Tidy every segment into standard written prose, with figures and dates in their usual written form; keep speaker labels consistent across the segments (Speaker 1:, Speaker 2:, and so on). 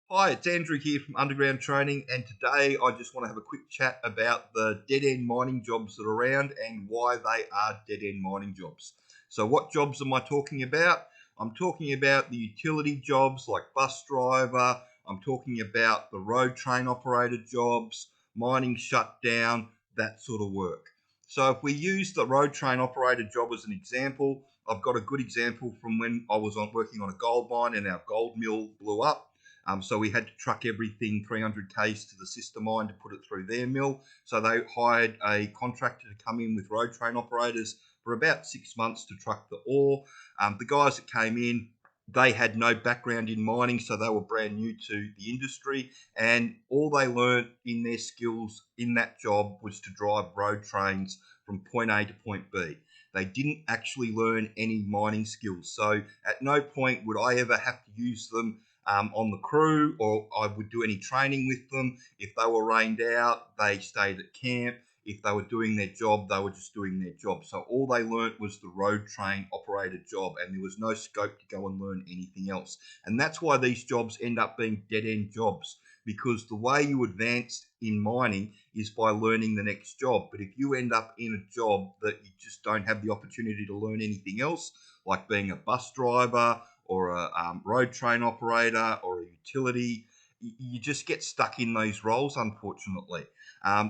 Speaker 1: Hi, it's Andrew here from Underground Training, and today I just want to have a quick chat about the dead-end mining jobs that are around and why they are dead-end mining jobs. So what jobs am I talking about? I'm talking about the utility jobs like bus driver, I'm talking about the road train operator jobs, mining shutdown, that sort of work. So if we use the road train operator job as an example, I've got a good example from when I was working on a gold mine and our gold mill blew up. So we had to truck everything 300 k's to the sister mine to put it through their mill. So they hired a contractor to come in with road train operators for about 6 months to truck the ore. The guys that came in, they had no background in mining, so they were brand new to the industry, and all they learned in their skills in that job was to drive road trains from point A to point B. They didn't actually learn any mining skills, so at no point would I ever have to use them on the crew, or I would do any training with them. If they were rained out, they stayed at camp. If they were doing their job, they were just doing their job. So all they learnt was the road train operator job, and there was no scope to go and learn anything else. And that's why these jobs end up being dead-end jobs, because the way you advance in mining is by learning the next job. But if you end up in a job that you just don't have the opportunity to learn anything else, like being a bus driver or a road train operator or a utility, you just get stuck in those roles, unfortunately.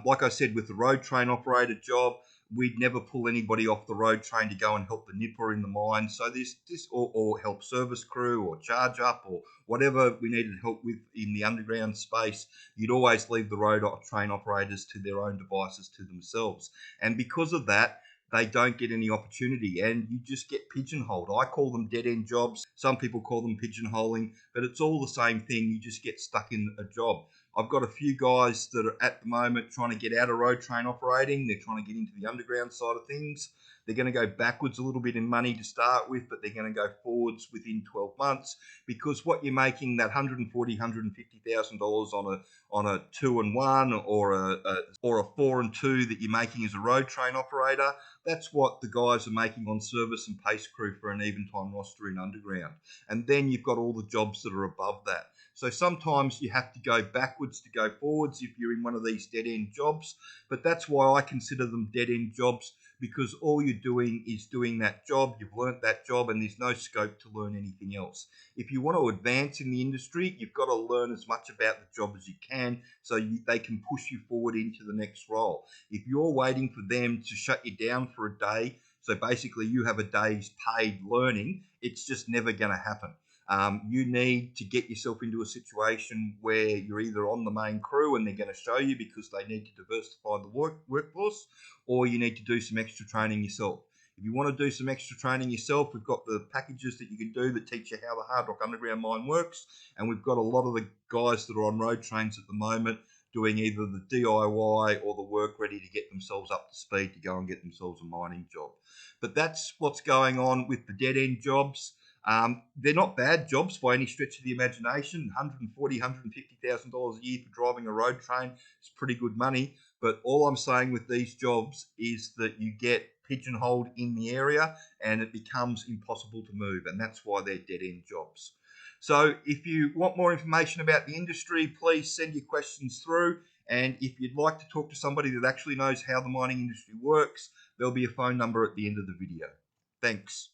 Speaker 1: Like I said, with the road train operator job, we'd never pull anybody off the road train to go and help the nipper in the mine. So this or help service crew or charge up or whatever we needed help with in the underground space. You'd always leave the road train operators to their own devices to themselves. And because of that, they don't get any opportunity and you just get pigeonholed. I call them dead-end jobs. Some people call them pigeonholing, but it's all the same thing. You just get stuck in a job. I've got a few guys that are at the moment trying to get out of road train operating. They're trying to get into the underground side of things. They're going to go backwards a little bit in money to start with, but they're going to go forwards within 12 months because what you're making, that $140,000, $150,000 on a 2 and 1 or a 4 and 2 that you're making as a road train operator, that's what the guys are making on service and pace crew for an even time roster in underground. And then you've got all the jobs that are above that. So sometimes you have to go backwards to go forwards if you're in one of these dead-end jobs. But that's why I consider them dead-end jobs, because all you're doing is doing that job. You've learnt that job and there's no scope to learn anything else. If you want to advance in the industry, you've got to learn as much about the job as you can so they can push you forward into the next role. If you're waiting for them to shut you down for a day, so basically you have a day's paid learning, it's just never going to happen. You need to get yourself into a situation where you're either on the main crew and they're going to show you because they need to diversify the workforce, or you need to do some extra training yourself. If you want to do some extra training yourself, we've got the packages that you can do that teach you how the hard rock underground mine works, and we've got a lot of the guys that are on road trains at the moment doing either the DIY or the Workready to get themselves up to speed to go and get themselves a mining job. But that's what's going on with the dead-end jobs. They're not bad jobs by any stretch of the imagination. $140,000, $150,000 a year for driving a road train is pretty good money. But all I'm saying with these jobs is that you get pigeonholed in the area and it becomes impossible to move. And that's why they're dead-end jobs. So if you want more information about the industry, please send your questions through. And if you'd like to talk to somebody that actually knows how the mining industry works, there'll be a phone number at the end of the video. Thanks.